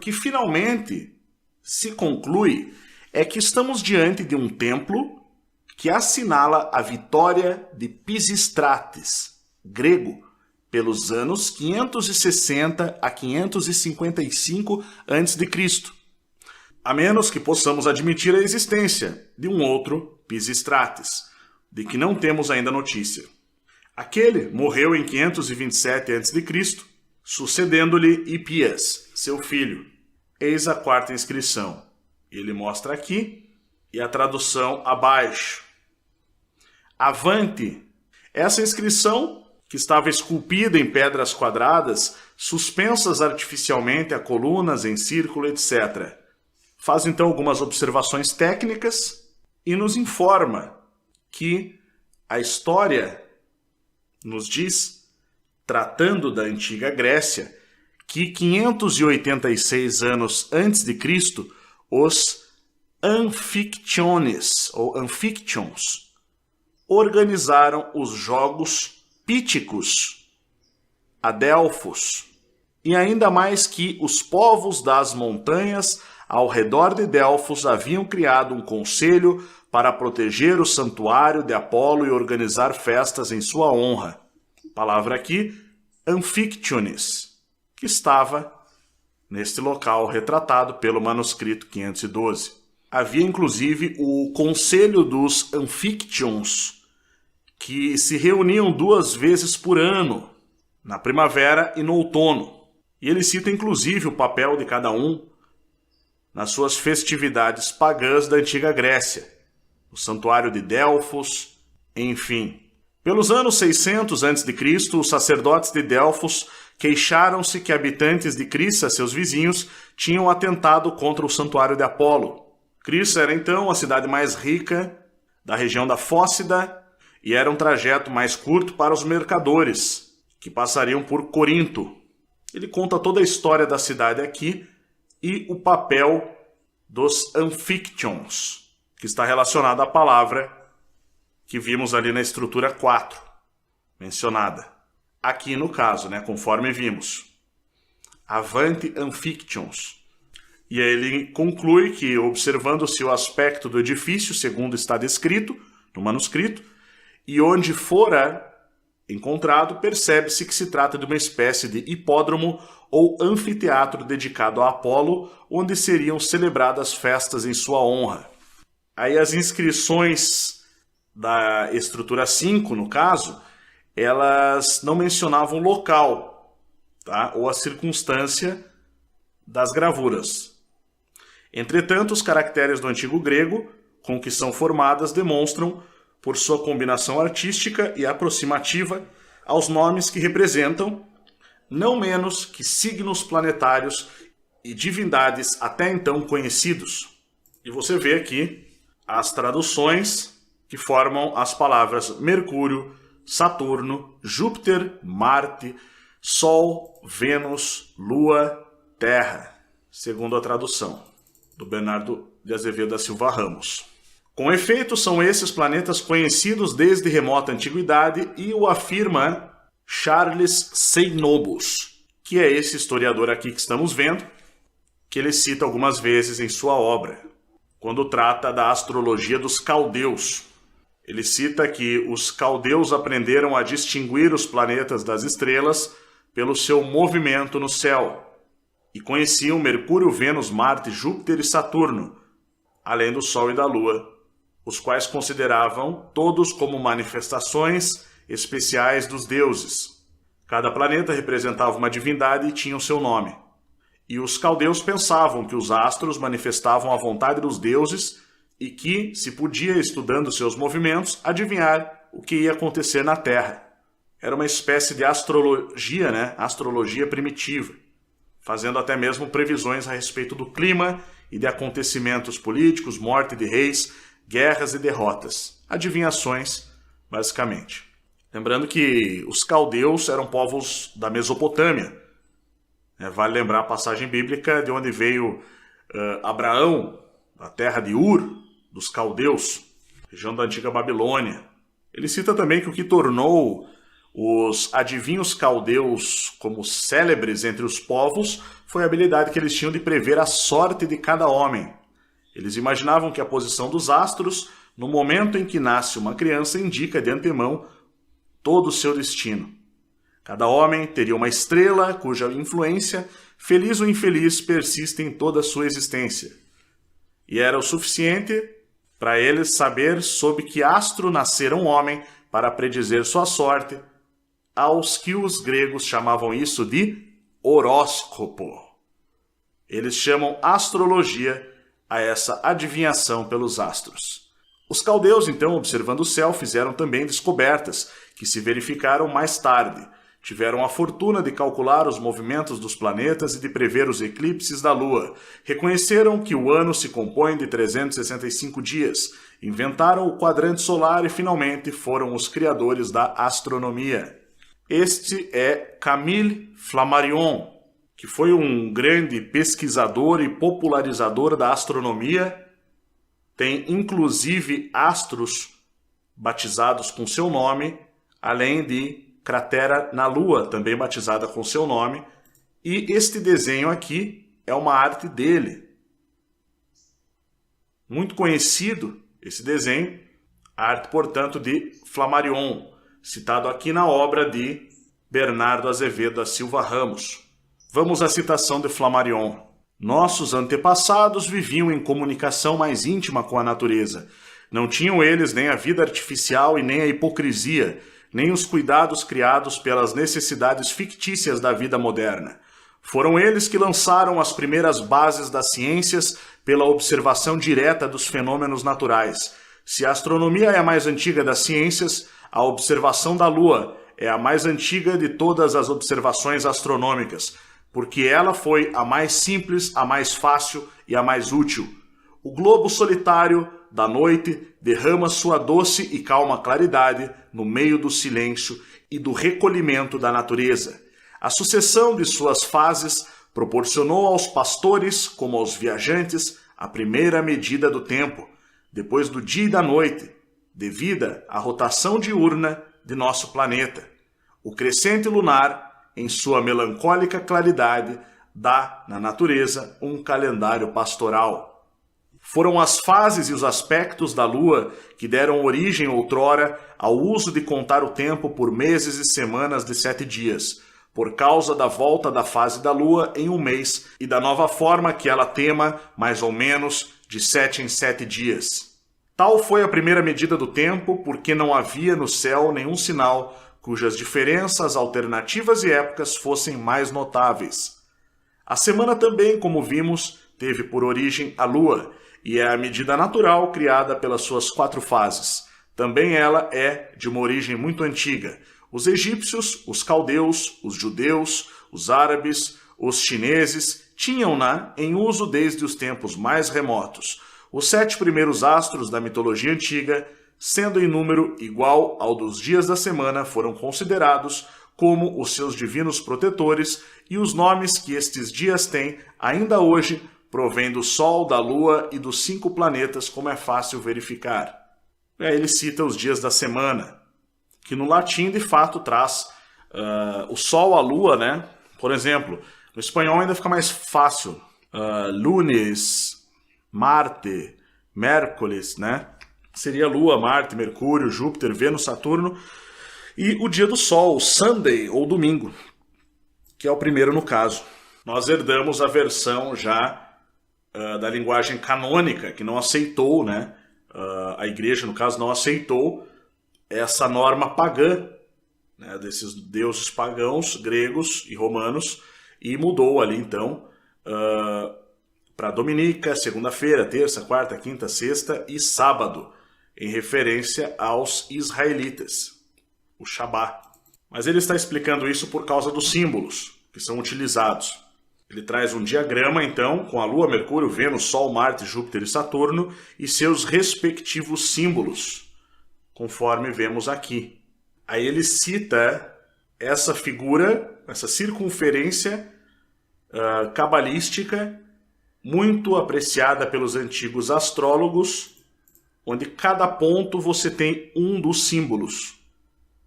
O que finalmente se conclui é que estamos diante de um templo que assinala a vitória de Pisístrates, grego, pelos anos 560 a 555 a.C., a menos que possamos admitir a existência de um outro Pisístrates, de que não temos ainda notícia. Aquele morreu em 527 a.C., sucedendo-lhe Hipias, seu filho. Eis a quarta inscrição. Ele mostra aqui e a tradução abaixo. Avante. Essa inscrição, que estava esculpida em pedras quadradas, suspensas artificialmente a colunas em círculo, etc., faz então algumas observações técnicas e nos informa que a história nos diz, tratando da antiga Grécia, que 586 anos antes de Cristo, os Anfictiones, ou Anfictions, organizaram os Jogos Píticos a Delfos, e ainda mais que os povos das montanhas ao redor de Delfos haviam criado um conselho para proteger o santuário de Apolo e organizar festas em sua honra. Palavra aqui, Anfictiones, que estava neste local retratado pelo manuscrito 512. Havia inclusive o Conselho dos Anfictions, que se reuniam 2 vezes por ano, na primavera e no outono. E ele cita inclusive o papel de cada um nas suas festividades pagãs da antiga Grécia, o santuário de Delfos, enfim. Pelos anos 600 a.C., os sacerdotes de Delfos queixaram-se que habitantes de Crissa, seus vizinhos, tinham atentado contra o santuário de Apolo. Crissa era então a cidade mais rica da região da Fócida e era um trajeto mais curto para os mercadores, que passariam por Corinto. Ele conta toda a história da cidade aqui e o papel dos Anfictions, que está relacionado à palavra que vimos ali na estrutura 4, mencionada. Aqui no caso, conforme vimos. Avante Anfictions. E aí ele conclui que, observando-se o aspecto do edifício, segundo está descrito no manuscrito, e onde fora encontrado, percebe-se que se trata de uma espécie de hipódromo ou anfiteatro dedicado a Apolo, onde seriam celebradas festas em sua honra. Aí as inscrições da estrutura 5, no caso, elas não mencionavam o local, tá? Ou a circunstância das gravuras. Entretanto, os caracteres do antigo grego, com que são formadas, demonstram, por sua combinação artística e aproximativa, aos nomes que representam não menos que signos planetários e divindades até então conhecidos. E você vê aqui as traduções que formam as palavras Mercúrio, Saturno, Júpiter, Marte, Sol, Vênus, Lua, Terra, segundo a tradução do Bernardo de Azevedo da Silva Ramos. Com efeito, são esses planetas conhecidos desde remota antiguidade e o afirma Charles Seinobus, que é esse historiador aqui que estamos vendo, que ele cita algumas vezes em sua obra, quando trata da astrologia dos caldeus. Ele cita que os caldeus aprenderam a distinguir os planetas das estrelas pelo seu movimento no céu, e conheciam Mercúrio, Vênus, Marte, Júpiter e Saturno, além do Sol e da Lua, os quais consideravam todos como manifestações especiais dos deuses. Cada planeta representava uma divindade e tinha o seu nome. E os caldeus pensavam que os astros manifestavam a vontade dos deuses e que se podia, estudando seus movimentos, adivinhar o que ia acontecer na Terra. Era uma espécie de astrologia, astrologia primitiva, fazendo até mesmo previsões a respeito do clima e de acontecimentos políticos, morte de reis, guerras e derrotas. Adivinhações, basicamente. Lembrando que os caldeus eram povos da Mesopotâmia. Vale lembrar a passagem bíblica de onde veio Abraão, da terra de Ur, dos caldeus, região da antiga Babilônia. Ele cita também que o que tornou Os adivinhos caldeus, como célebres entre os povos, foi a habilidade que eles tinham de prever a sorte de cada homem. Eles imaginavam que a posição dos astros, no momento em que nasce uma criança, indica de antemão todo o seu destino. Cada homem teria uma estrela cuja influência, feliz ou infeliz, persiste em toda a sua existência. E era o suficiente para eles saber sob que astro nascera um homem para predizer sua sorte, aos que os gregos chamavam isso de horóscopo. Eles chamam astrologia a essa adivinhação pelos astros. Os caldeus, então, observando o céu, fizeram também descobertas que se verificaram mais tarde. Tiveram a fortuna de calcular os movimentos dos planetas e de prever os eclipses da Lua. Reconheceram que o ano se compõe de 365 dias. Inventaram o quadrante solar e, finalmente, foram os criadores da astronomia. Este é Camille Flammarion, que foi um grande pesquisador e popularizador da astronomia. Tem, inclusive, astros batizados com seu nome, além de cratera na Lua, também batizada com seu nome. E este desenho aqui é uma arte dele. Muito conhecido esse desenho, arte, portanto, de Flammarion, citado aqui na obra de Bernardo Azevedo da Silva Ramos. Vamos à citação de Flammarion. Nossos antepassados viviam em comunicação mais íntima com a natureza. Não tinham eles nem a vida artificial e nem a hipocrisia, nem os cuidados criados pelas necessidades fictícias da vida moderna. Foram eles que lançaram as primeiras bases das ciências pela observação direta dos fenômenos naturais. Se a astronomia é a mais antiga das ciências, a observação da Lua é a mais antiga de todas as observações astronômicas, porque ela foi a mais simples, a mais fácil e a mais útil. O globo solitário da noite derrama sua doce e calma claridade no meio do silêncio e do recolhimento da natureza. A sucessão de suas fases proporcionou aos pastores, como aos viajantes, a primeira medida do tempo, depois do dia e da noite, devida à rotação diurna de nosso planeta. O crescente lunar, em sua melancólica claridade, dá na natureza um calendário pastoral. Foram as fases e os aspectos da Lua que deram origem outrora ao uso de contar o tempo por meses e semanas de 7 dias, por causa da volta da fase da Lua em um mês e da nova forma que ela tema, mais ou menos, de 7 em 7 dias. Tal foi a primeira medida do tempo, porque não havia no céu nenhum sinal cujas diferenças, alternativas e épocas fossem mais notáveis. A semana também, como vimos, teve por origem a Lua, e é a medida natural criada pelas suas 4 fases. Também ela é de uma origem muito antiga. Os egípcios, os caldeus, os judeus, os árabes, os chineses tinham-na em uso desde os tempos mais remotos. Os 7 primeiros astros da mitologia antiga, sendo em número igual ao dos dias da semana, foram considerados como os seus divinos protetores, e os nomes que estes dias têm ainda hoje provém do Sol, da Lua e dos 5 planetas, como é fácil verificar. E aí ele cita os dias da semana, que no latim de fato traz o Sol, a Lua, né? Por exemplo, no espanhol ainda fica mais fácil. Lunes, Marte, Mércoles, né? Seria Lua, Marte, Mercúrio, Júpiter, Vênus, Saturno. E o dia do Sol, Sunday, ou domingo, que é o primeiro no caso. Nós herdamos a versão já da linguagem canônica, que não aceitou, né? A igreja, no caso, não aceitou essa norma pagã, né, desses deuses pagãos, gregos e romanos, e mudou ali, então, para dominica, segunda-feira, terça, quarta, quinta, sexta e sábado, em referência aos israelitas, o Shabá. Mas ele está explicando isso por causa dos símbolos que são utilizados. Ele traz um diagrama, então, com a Lua, Mercúrio, Vênus, Sol, Marte, Júpiter e Saturno e seus respectivos símbolos, conforme vemos aqui. Aí ele cita essa figura, essa circunferência cabalística, muito apreciada pelos antigos astrólogos, onde cada ponto você tem um dos símbolos.